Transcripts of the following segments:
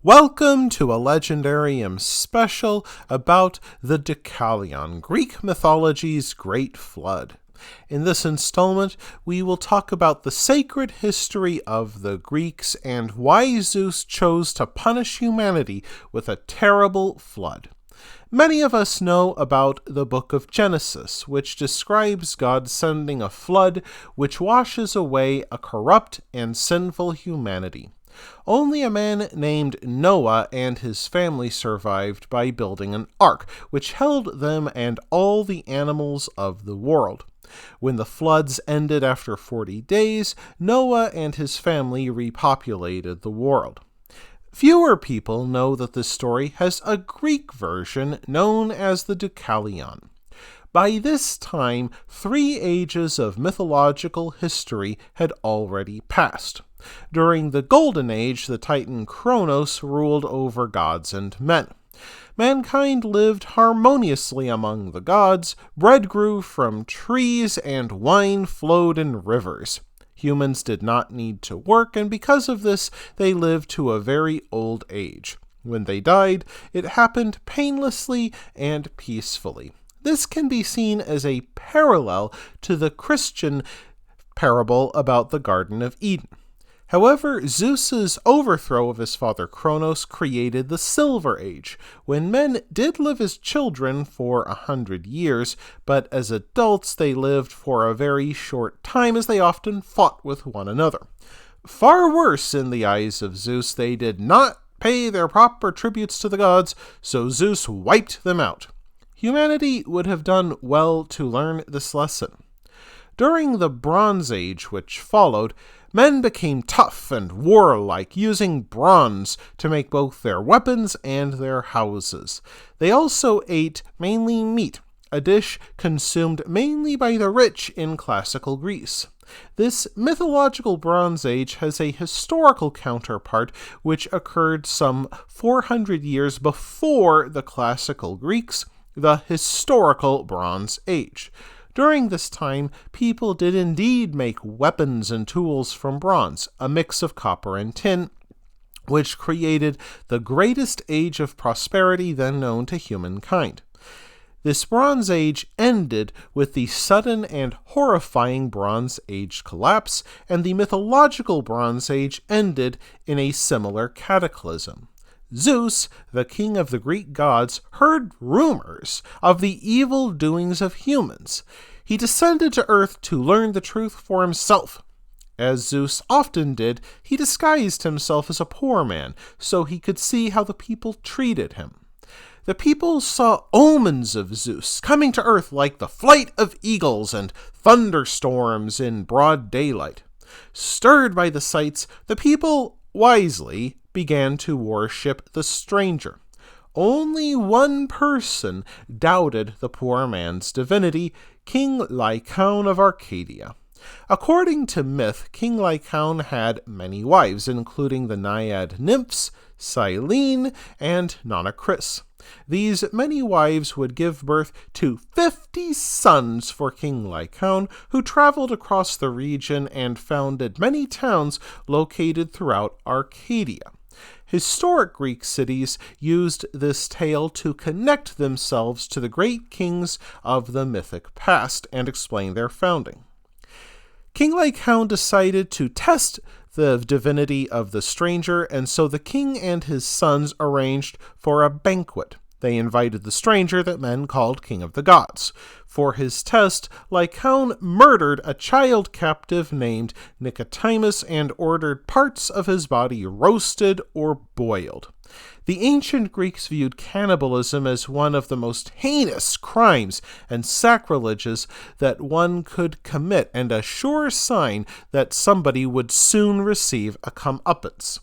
Welcome to a Legendarium special about the Deucalion, Greek mythology's great flood. In this installment, we will talk about the sacred history of the Greeks and why Zeus chose to punish humanity with a terrible flood. Many of us know about the book of Genesis, which describes God sending a flood which washes away a corrupt and sinful humanity. Only a man named Noah and his family survived by building an ark, which held them and all the animals of the world. When the floods ended after 40 days, Noah and his family repopulated the world. Fewer people know that this story has a Greek version known as the Deucalion. By this time, 3 ages of mythological history had already passed. During the Golden Age, the Titan Kronos ruled over gods and men. Mankind lived harmoniously among the gods, bread grew from trees, and wine flowed in rivers. Humans did not need to work, and because of this, they lived to a very old age. When they died, it happened painlessly and peacefully. This can be seen as a parallel to the Christian parable about the Garden of Eden. However, Zeus's overthrow of his father Kronos created the Silver Age, when men did live as children for 100 years, but as adults they lived for a very short time as they often fought with one another. Far worse in the eyes of Zeus, they did not pay their proper tributes to the gods, so Zeus wiped them out. Humanity would have done well to learn this lesson. During the Bronze Age which followed, men became tough and warlike, using bronze to make both their weapons and their houses. They also ate mainly meat, a dish consumed mainly by the rich in classical Greece. This mythological Bronze Age has a historical counterpart which occurred some 400 years before the classical Greeks, the historical Bronze Age. During this time, people did indeed make weapons and tools from bronze, a mix of copper and tin, which created the greatest age of prosperity then known to humankind. This Bronze Age ended with the sudden and horrifying Bronze Age collapse, and the mythological Bronze Age ended in a similar cataclysm. Zeus, the king of the Greek gods, heard rumors of the evil doings of humans. He descended to earth to learn the truth for himself. As Zeus often did, he disguised himself as a poor man so he could see how the people treated him. The people saw omens of Zeus coming to earth like the flight of eagles and thunderstorms in broad daylight. Stirred by the sights, the people wisely began to worship the stranger. Only one person doubted the poor man's divinity, King Lycaon of Arcadia. According to myth, King Lycaon had many wives, including the naiad nymphs, Silene, and Nonacris. These many wives would give birth to 50 sons for King Lycaon, who traveled across the region and founded many towns located throughout Arcadia. Historic Greek cities used this tale to connect themselves to the great kings of the mythic past and explain their founding. King Lycaon decided to test the divinity of the stranger, and so the king and his sons arranged for a banquet. They invited the stranger that men called King of the Gods. For his test, Lycaon murdered a child captive named Nicotimus and ordered parts of his body roasted or boiled. The ancient Greeks viewed cannibalism as one of the most heinous crimes and sacrileges that one could commit, and a sure sign that somebody would soon receive a comeuppance.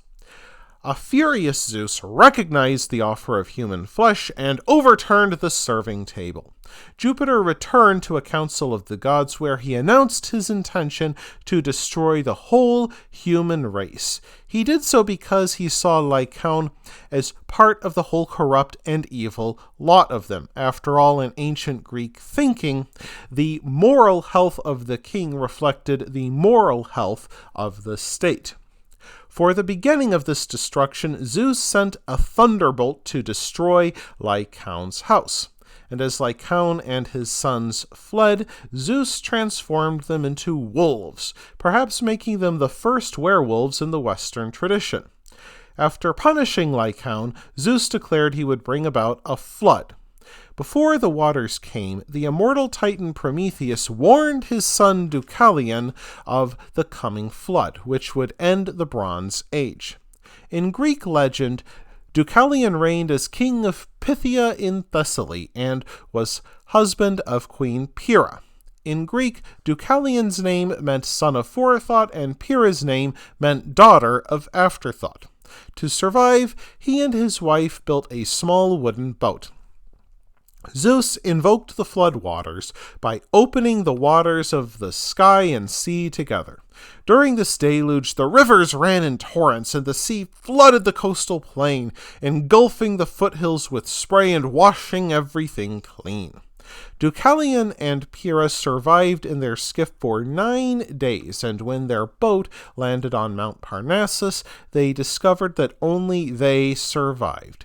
A furious Zeus recognized the offer of human flesh and overturned the serving table. Jupiter returned to a council of the gods where he announced his intention to destroy the whole human race. He did so because he saw Lycaon as part of the whole corrupt and evil lot of them. After all, in ancient Greek thinking, the moral health of the king reflected the moral health of the state. For the beginning of this destruction, Zeus sent a thunderbolt to destroy Lycaon's house. And as Lycaon and his sons fled, Zeus transformed them into wolves, perhaps making them the first werewolves in the Western tradition. After punishing Lycaon, Zeus declared he would bring about a flood. Before the waters came, the immortal titan Prometheus warned his son Deucalion of the coming flood, which would end the Bronze Age. In Greek legend, Deucalion reigned as king of Phthia in Thessaly and was husband of Queen Pyrrha. In Greek, Deucalion's name meant son of forethought, and Pyrrha's name meant daughter of afterthought. To survive, he and his wife built a small wooden boat. Zeus invoked the flood waters by opening the waters of the sky and sea together. During this deluge, the rivers ran in torrents, and the sea flooded the coastal plain, engulfing the foothills with spray and washing everything clean. Deucalion and Pyrrha survived in their skiff for 9 days, and when their boat landed on Mount Parnassus, they discovered that only they survived.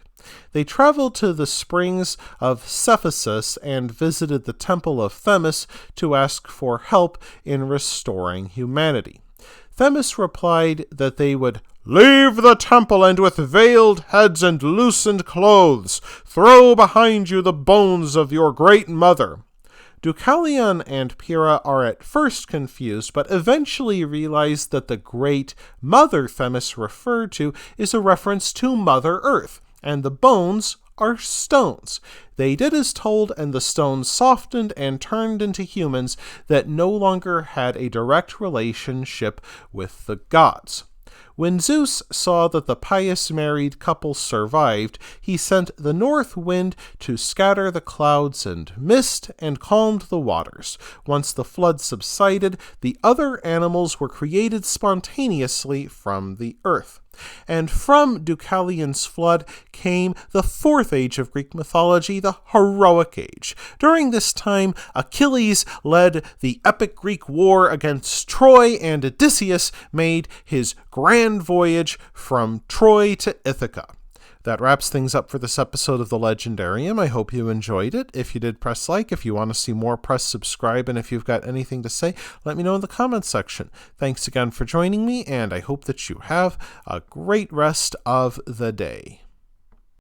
They traveled to the springs of Cephissus and visited the temple of Themis to ask for help in restoring humanity. Themis replied that they would leave the temple and with veiled heads and loosened clothes throw behind you the bones of your great mother. Deucalion and Pyrrha are at first confused, but eventually realize that the great mother Themis referred to is a reference to Mother Earth, and the bones are stones. They did as told, and the stones softened and turned into humans that no longer had a direct relationship with the gods. When Zeus saw that the pious married couple survived, he sent the north wind to scatter the clouds and mist and calmed the waters. Once the flood subsided, the other animals were created spontaneously from the earth. And from Deucalion's flood came the fourth age of Greek mythology, the heroic age. During this time, Achilles led the epic Greek war against Troy, and Odysseus made his grand voyage from Troy to Ithaca. That wraps things up for this episode of The Legendarium. I hope you enjoyed it. If you did, press like. If you want to see more, press subscribe. And if you've got anything to say, let me know in the comments section. Thanks again for joining me, and I hope that you have a great rest of the day.